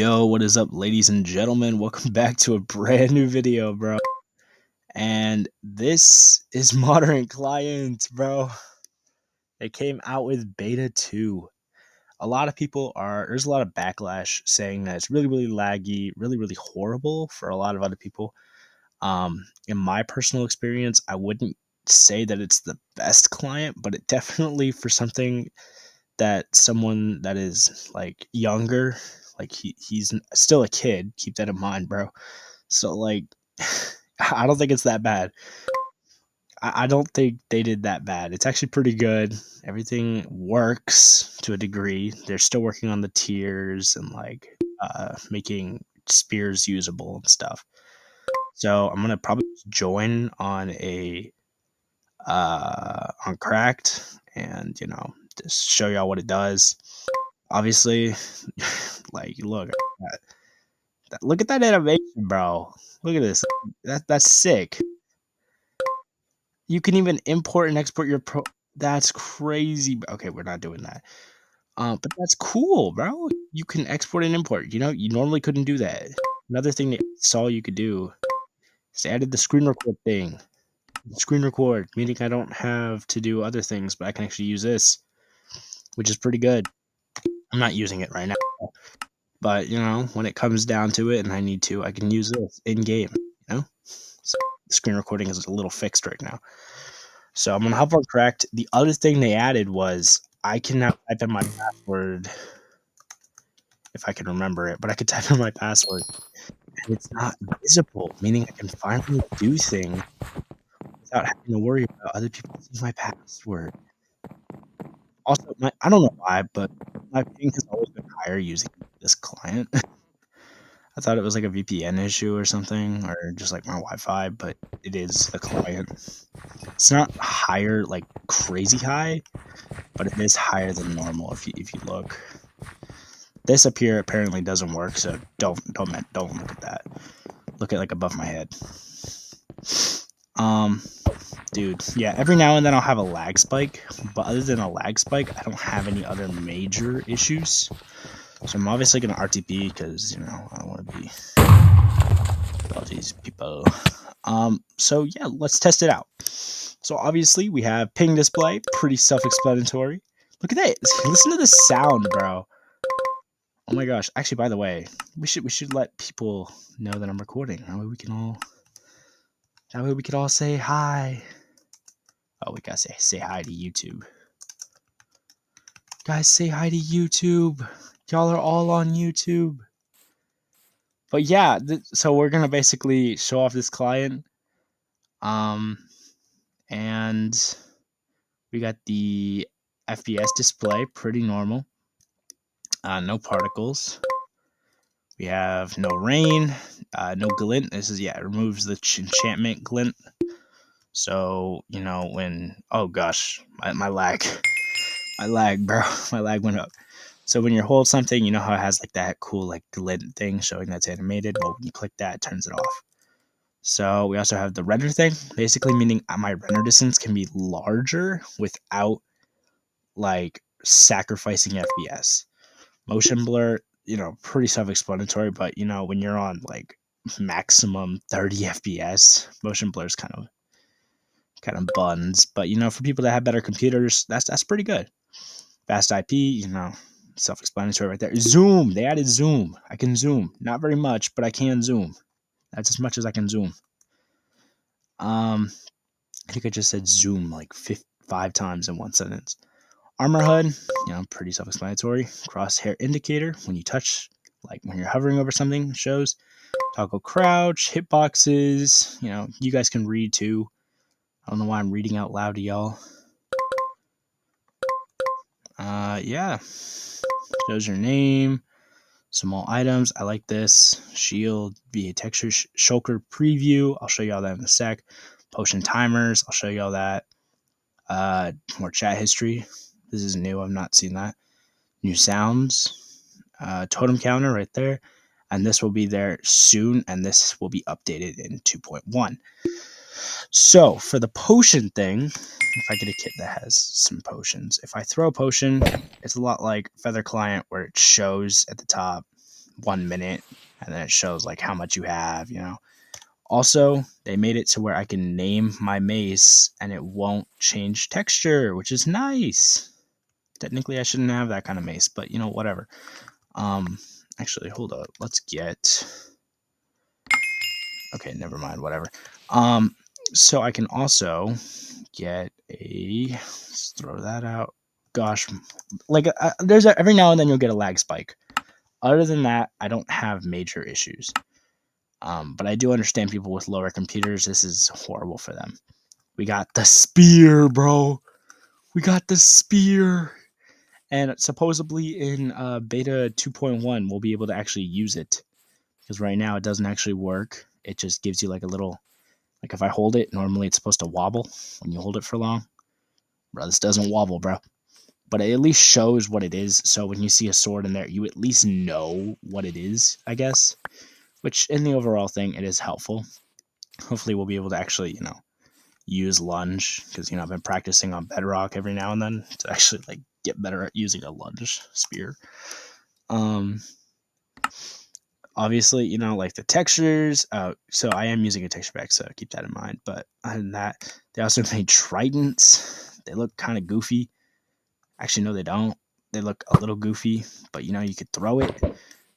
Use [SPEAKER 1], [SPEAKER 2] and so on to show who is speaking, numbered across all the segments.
[SPEAKER 1] Yo, what is up, ladies and gentlemen? Welcome back to a brand new video, bro. And this is Modern Client, bro. They came out with beta 2. There's a lot of backlash saying that it's really, really laggy, really, really horrible for a lot of other people. In my personal experience, I wouldn't say that it's the best client, but it definitely, for something that someone that is like younger, like he's still a kid, keep that in mind, bro. So like I don't think it's that bad. I don't think they did that bad. It's actually pretty good. Everything works to a degree. They're still working on the tiers and like making spears usable and stuff. So I'm gonna probably join on Cracked and just show y'all what it does. Obviously, like look at that animation, bro. Look at this. That's sick. You can even import and export your pro. That's crazy. Okay, we're not doing that. But that's cool, bro. You can export and import. You normally couldn't do that. Another thing that I saw you could do is they added the screen record thing. Screen record, meaning I don't have to do other things, but I can actually use this, which is pretty good. I'm not using it right now, but when it comes down to it and I need to, I can use this in game. So screen recording is a little fixed right now. So I'm gonna hop on Cracked. The other thing they added was I can now type in my password if I can remember it, but I could type in my password and it's not visible, meaning I can finally do things without having to worry about other people seeing my password. Also, I don't know why, but my ping has always been higher using this client. I thought it was like a VPN issue or something, or just like my Wi-Fi, but it is the client. It's not higher, like crazy high, but it is higher than normal if you look. This up here apparently doesn't work, so don't look at that. Look at like above my head. Dude, yeah, every now and then I'll have a lag spike, but other than a lag spike, I don't have any other major issues. So I'm obviously gonna RTP because I don't want to be all these people. So yeah, let's test it out. So obviously we have ping display, pretty self-explanatory. Look at that. Listen to the sound, bro. Oh my gosh. Actually, by the way, we should let people know that I'm recording. That way we can all say hi. Oh, we gotta say hi to YouTube. Guys, say hi to YouTube. Y'all are all on YouTube. But yeah, so we're gonna basically show off this client. And we got the FPS display, pretty normal. No particles. We have no rain, no glint. This is, it removes the enchantment glint. So, oh gosh, my lag, bro, my lag went up. So when you hold something, you know how it has like that cool like glint thing showing that's animated? Well, when you click that, it turns it off. So we also have the render thing, basically meaning my render distance can be larger without like sacrificing FPS. Motion blur, pretty self-explanatory, but when you're on like maximum 30 FPS, motion blur is kind of buns. But for people that have better computers, that's pretty good. Fast IP, self-explanatory right there. Zoom, they added zoom. I can zoom, not very much, but I can zoom. That's as much as I can zoom. I think I just said zoom like 5 times in one sentence. Armor HUD, pretty self-explanatory. Crosshair indicator, when you touch, like when you're hovering over something, it shows. Toggle crouch, hitboxes, you guys can read too. I don't know why I'm reading out loud to y'all. Yeah. Shows your name. Small items. I like this. Shield, VA texture, shulker preview. I'll show y'all that in a sec. Potion timers. I'll show y'all that. More chat history. This is new. I've not seen that. New sounds. Totem counter right there. And this will be there soon. And this will be updated in 2.1. So for the potion thing, if I get a kit that has some potions, if I throw a potion, it's a lot like Feather Client where it shows at the top 1 minute, and then it shows like how much you have, you know. Also, they made it to where I can name my mace and it won't change texture, which is nice. Technically, I shouldn't have that kind of mace, but you know, whatever. Actually, hold up. Let's get. Okay, never mind. Whatever. So I can also get a. Let's throw that out. Gosh, like there's every now and then you'll get a lag spike. Other than that, I don't have major issues. But I do understand people with lower computers. This is horrible for them. We got the spear, bro. We got the spear. And supposedly in beta 2.1, we'll be able to actually use it. Because right now it doesn't actually work. It just gives you like a little, like if I hold it, normally it's supposed to wobble when you hold it for long. Bro, this doesn't wobble, bro. But it at least shows what it is. So when you see a sword in there, you at least know what it is, I guess. Which in the overall thing, it is helpful. Hopefully we'll be able to actually, you know, use lunge. Because, you know, I've been practicing on bedrock every now and then to actually like get better at using a lunge spear. Obviously, you know, like the textures. So I am using a texture pack, so keep that in mind. But other than that, they also made tridents. They look kind of goofy. Actually, no, they don't. They look a little goofy, but you know, you could throw it.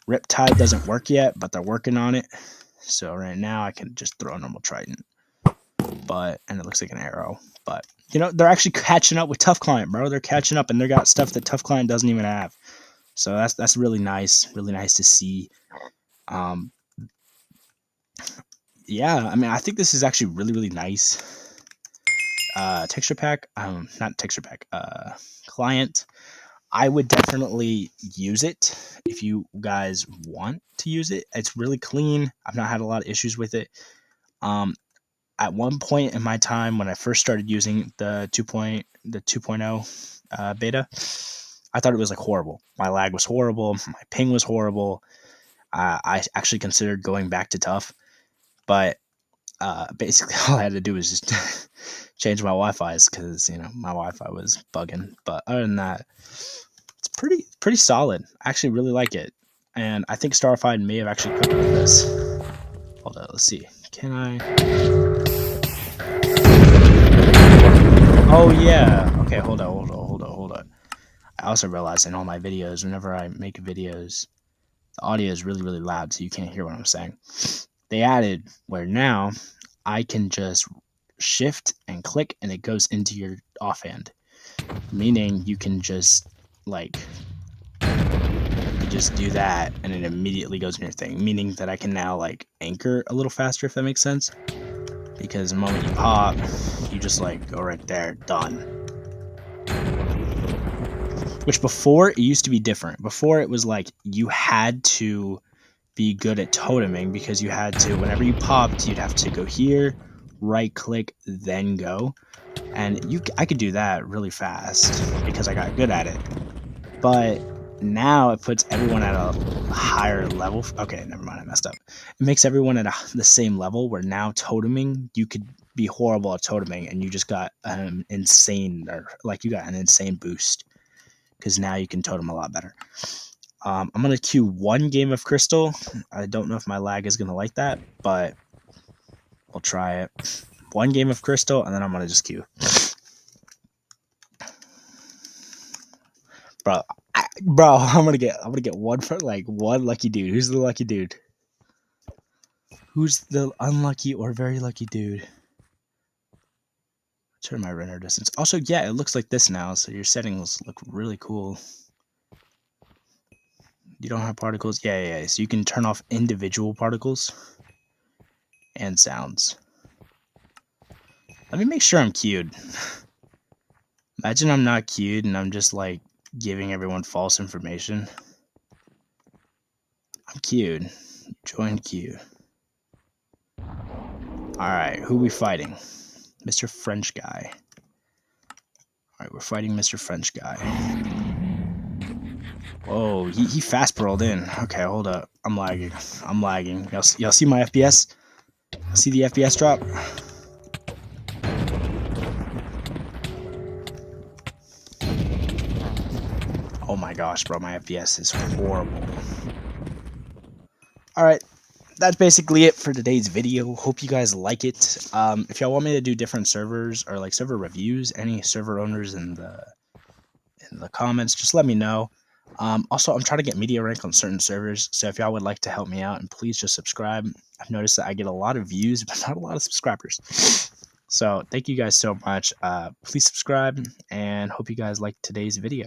[SPEAKER 1] Riptide doesn't work yet, but they're working on it. So right now, I can just throw a normal trident. And it looks like an arrow. But you know, they're actually catching up with Tough Client, bro. They're catching up, and they got stuff that Tough Client doesn't even have. So that's really nice to see. Yeah, I mean, I think this is actually really nice. Texture pack, not texture pack, client. I would definitely use it if you guys want to use it. It's really clean. I've not had a lot of issues with it. At one point in my time when I first started using the 2.0 beta, I thought it was like horrible. My lag was horrible. My ping was horrible. I actually considered going back to tough, but basically all I had to do was just change my Wi-Fi's because, you know, my Wi-Fi was bugging. But other than that, it's pretty solid. I actually really like it. And I think Starfied may have actually cooked with this. Hold on, let's see. Can I? Oh yeah. Okay, hold on. I also realized in all my videos, whenever I make videos, the audio is really loud, so you can't hear what I'm saying. They added where now I can just shift and click and it goes into your offhand, meaning you can just like just do that and it immediately goes in your thing, meaning that I can now like anchor a little faster, if that makes sense, because the moment you pop, you just like go right there, done. Which before it used to be different. Before it was like you had to be good at toteming because you had to, whenever you popped, you'd have to go here, right click, then go. And I could do that really fast because I got good at it. But now it puts everyone at a higher level. Okay, never mind, I messed up. It makes everyone at the same level where now toteming, you could be horrible at toteming and you just got an insane boost because now you can totem a lot better. I'm going to queue one game of Crystal. I don't know if my lag is going to like that, but we'll try it. One game of Crystal, and then I'm going to just queue. Bro, I'm going to get one for like one lucky dude. Who's the lucky dude? Who's the unlucky or very lucky dude? Turn my render distance. Also, yeah, it looks like this now, so your settings look really cool. You don't have particles? Yeah. So you can turn off individual particles and sounds. Let me make sure I'm queued. Imagine I'm not queued and I'm just like giving everyone false information. I'm queued. Join queue. Alright, who we fighting? Mr. French guy. Alright, we're fighting Mr. French guy. Oh, he fast rolled in. Okay, hold up. I'm lagging. Y'all see my FPS? See the FPS drop? Oh my gosh, bro, my FPS is horrible. All right, that's basically it for today's video. Hope you guys like it. If y'all want me to do different servers or like server reviews, any server owners in the comments, just let me know. Also, I'm trying to get media rank on certain servers, so if y'all would like to help me out, and please just subscribe. I've noticed that I get a lot of views, but not a lot of subscribers. So thank you guys so much. Please subscribe, and hope you guys liked today's video.